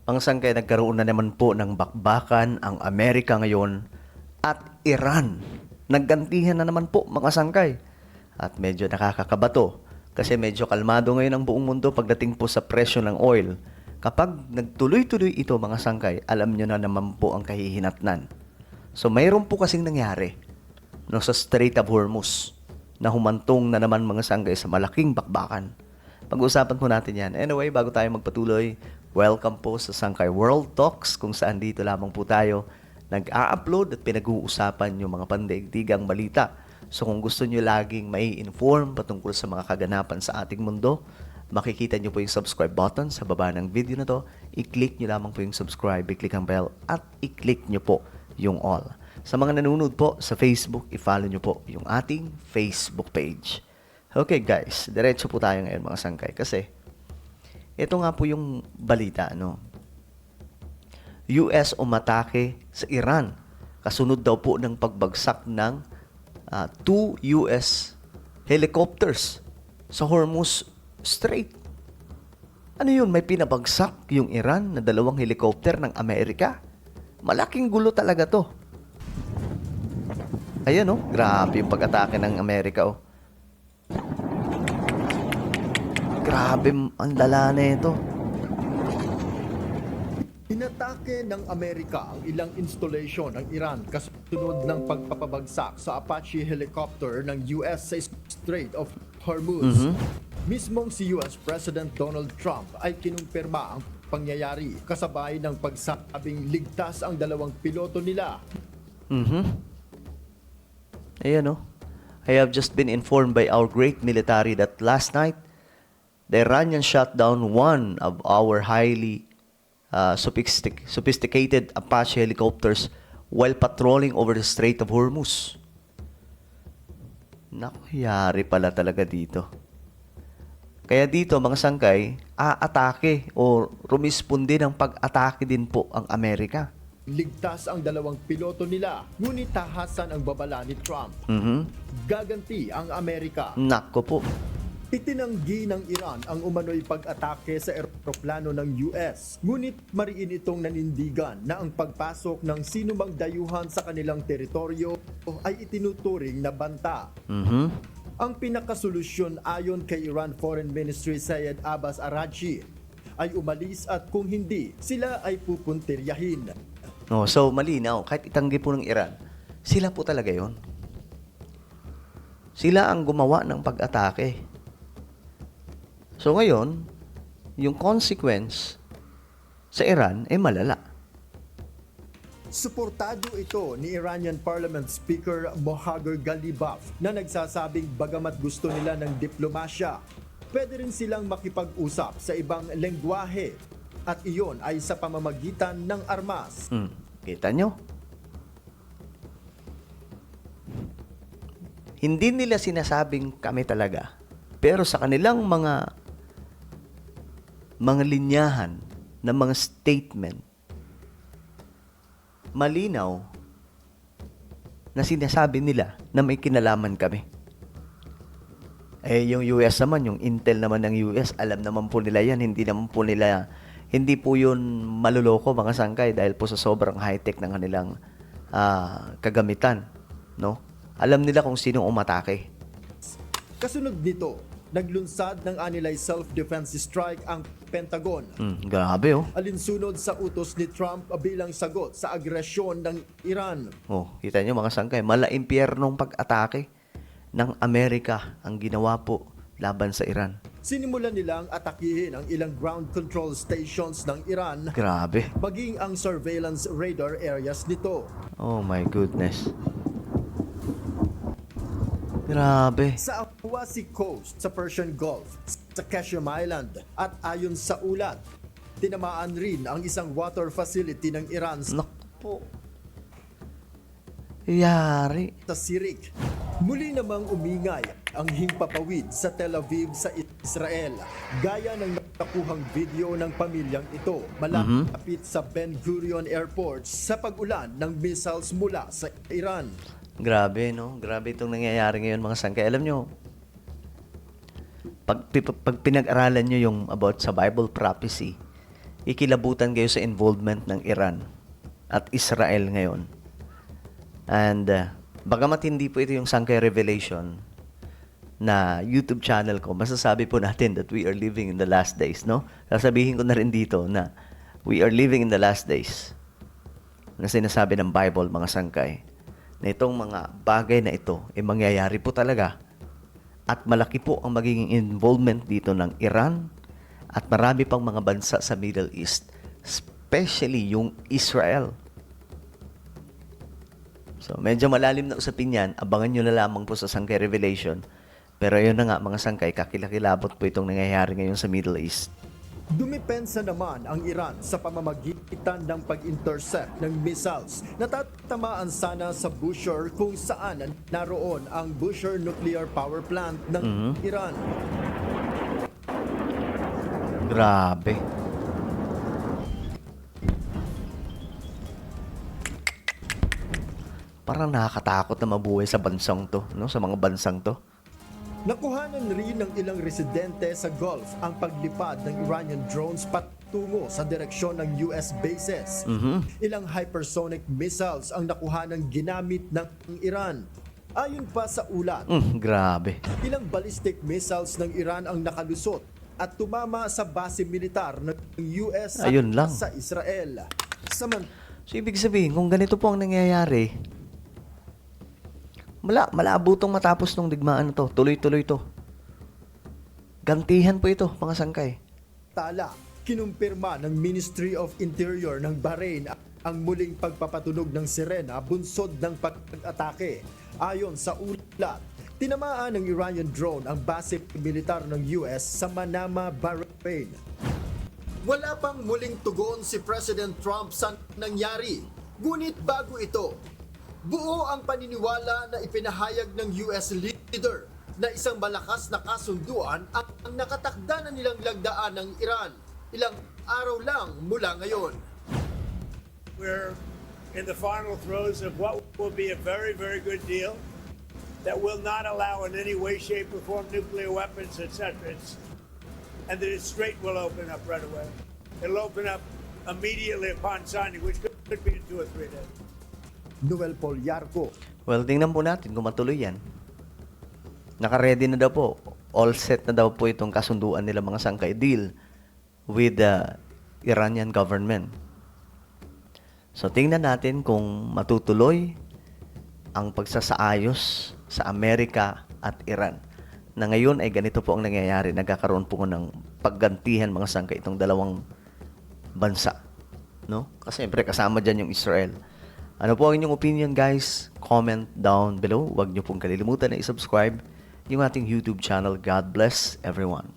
Ang sangkay nagkaroon na naman po ng bakbakan ang Amerika ngayon at Iran. Naggantihan na naman po mga sangkay. At medyo nakakakabato kasi medyo kalmado ngayon ang buong mundo pagdating po sa presyo ng oil. Kapag nagtuloy-tuloy ito mga sangkay, alam nyo na naman po ang kahihinatnan. So mayroon po kasing nangyari no, sa Strait of Hormuz na humantong na naman mga sangkay sa malaking bakbakan. Pag-uusapan po natin yan. Anyway, bago tayo magpatuloy, welcome po sa Sangkay World Talks kung saan dito lamang po tayo nag-a-upload at pinag-uusapan yung mga pandaigdigang balita. So kung gusto nyo laging may inform patungkol sa mga kaganapan sa ating mundo, makikita nyo po yung subscribe button sa baba ng video na to. I-click nyo lamang po yung subscribe, i-click ang bell at i-click nyo po yung all. Sa mga nanonood po sa Facebook, i-follow nyo po yung ating Facebook page. Okay guys, diretso po tayo ngayon mga sangkay kasi ito nga po yung balita, no? US umatake sa Iran kasunod daw po ng pagbagsak ng 2 US helicopters sa Hormuz Strait. Ano yun? May pinabagsak yung Iran na 2 helicopter ng Amerika? Malaking gulo talaga to. Ayan, oh. Grabe yung pag-atake ng Amerika, oh. Grabe, ang lala na ito. Inatake ng Amerika ang ilang installation ng Iran kasunod ng pagpapabagsak sa Apache helicopter ng US sa Strait of Hormuz. Mismong si US President Donald Trump ay kinumpirma ang pangyayari kasabay ng pagsabing ligtas ang 2 piloto nila. Ayan, oh. I have just been informed by our great military that last night, the Iranians shot down one of our highly sophisticated Apache helicopters while patrolling over the Strait of Hormuz. Naku, yari pala talaga dito. Kaya dito, mga sangkay, aatake o rumisponde ng pag-atake din po ang Amerika. Ligtas ang 2 piloto nila, ngunit tahasan ang babala ni Trump. Gaganti ang Amerika. Nako po. Itinanggi ng Iran ang umano'y pag-atake sa eroplano ng US. Ngunit mariin itong nanindigan na ang pagpasok ng sinumang dayuhan sa kanilang teritoryo ay itinuturing na banta. Ang pinakasolusyon ayon kay Iran Foreign Ministry Syed Abbas Araghchi ay umalis at kung hindi, sila ay pupuntiryahin. Oh, so malinaw, kahit itanggi po ng Iran, sila po talaga yon. Sila ang gumawa ng pag-atake. So ngayon, yung consequence sa Iran ay malala. Suportado ito ni Iranian Parliament Speaker Mohaghar Ghalibaf na nagsasabing bagamat gusto nila ng diplomasya, pwede rin silang makipag-usap sa ibang lengguwahe at iyon ay sa pamamagitan ng armas. Kita nyo? Hindi nila sinasabing kami talaga. Pero sa kanilang mga linyahan ng mga statement, malinaw na sinasabi nila na may kinalaman kami. Eh, yung US naman, yung intel naman ng US, alam naman po nila yan. Hindi po yun maluloko mga sangkay dahil po sa sobrang high-tech ng kanilang kagamitan. No? Alam nila kung sino umatake. Kasunod nito, naglunsad ng anilay self-defense strike ang Pentagon. Grabe, oh. Alinsunod sa utos ni Trump bilang sagot sa agresyon ng Iran. Oh, kita nyo mga sangkay, mala-impyernong pag-atake ng Amerika ang ginawa po laban sa Iran. Sinimulan nilang atakihin ang ilang ground control stations ng Iran, Grabe. maging ang surveillance radar areas nito. Oh my goodness. Grabe. Sa Awasi Coast, sa Persian Gulf, sa Qasem Island, at ayon sa ulat, tinamaan rin ang isang water facility ng Iran Naku. Yari. sa Sirik. Muli namang umingay ang himpapawid sa Tel Aviv sa Israel, gaya ng nakuhang video ng pamilyang ito malapit sa Ben Gurion Airport sa pag-ulan ng missiles mula sa Iran. Grabe, no? Grabe itong nangyayari ngayon mga sangkay. Alam nyo, pag pinag-aralan nyo yung about sa Bible prophecy, ikilabutan kayo sa involvement ng Iran at Israel ngayon. And bagamat hindi po ito yung Sangkay Revelation na YouTube channel ko, masasabi po natin that we are living in the last days, no? Sasabihin ko na rin dito na we are living in the last days na sinasabi ng Bible, mga sangkay, na itong mga bagay na ito ay mangyayari po talaga at malaki po ang magiging involvement dito ng Iran at marami pang mga bansa sa Middle East, especially yung Israel. So, medyo malalim na usapin yan. Abangan nyo na lamang po sa Sangkay Revelation. Pero yun na nga, mga sangkay, kakilakilabot po itong nangyayari ngayon sa Middle East. Dumipensa naman ang Iran sa pamamagitan ng pag-intercept ng missiles na tatamaan sana sa Bushehr kung saan naroon ang Bushehr Nuclear Power Plant ng Iran. Grabe. Parang nakakatakot na mabuhay sa bansang to, no? Sa mga bansang to. Nakuhanan rin ng ilang residente sa Gulf ang paglipad ng Iranian drones patungo sa direksyon ng US bases. Ilang hypersonic missiles ang nakuhanang ginamit ng Iran. Ayon pa sa ulat, Grabe. ilang ballistic missiles ng Iran ang nakalusot at tumama sa base militar ng US Ayun lang. sa Israel. So, ibig sabihin, kung ganito po ang nangyayari, malabo itong matapos nung digmaan na to. Tuloy-tuloy to. Gantihan po ito, mga sangkay. Samantala, kinumpirma ng Ministry of Interior ng Bahrain ang muling pagpapatunog ng sirena bunsod ng pag-atake. Ayon sa ulat, tinamaan ng Iranian drone ang base militar ng US sa Manama, Bahrain. Wala pang muling tugon si President Trump sa nangyari. Ngunit bago ito, buo ang paniniwala na ipinahayag ng US leader na isang malakas na kasunduan ang nakatakda na nilang lagdaan ng Iran ilang araw lang mula ngayon. We're in the final throes of what will be a very, very good deal that will not allow in any way, shape, or form nuclear weapons, etc. And the Strait will open up right away. It'll open up immediately upon signing, which could be in 2 or 3 days. Noel Polyarco, Well, tingnan po natin kung matuloy yan. Naka-ready na daw po. All set na daw po itong kasunduan nila, mga sangkay. Deal with the Iranian government. So, tingnan natin kung matutuloy ang pagsasaayos sa Amerika at Iran. Na ngayon ay ganito po ang nangyayari. Nagkakaroon po ng paggantihan, mga sangkay, itong dalawang bansa. No? Kasi siyempre kasama dyan yung Israel. Ano po ang inyong opinion, guys? Comment down below. Huwag niyo pong kalilimutan na i-subscribe yung ating YouTube channel. God bless everyone.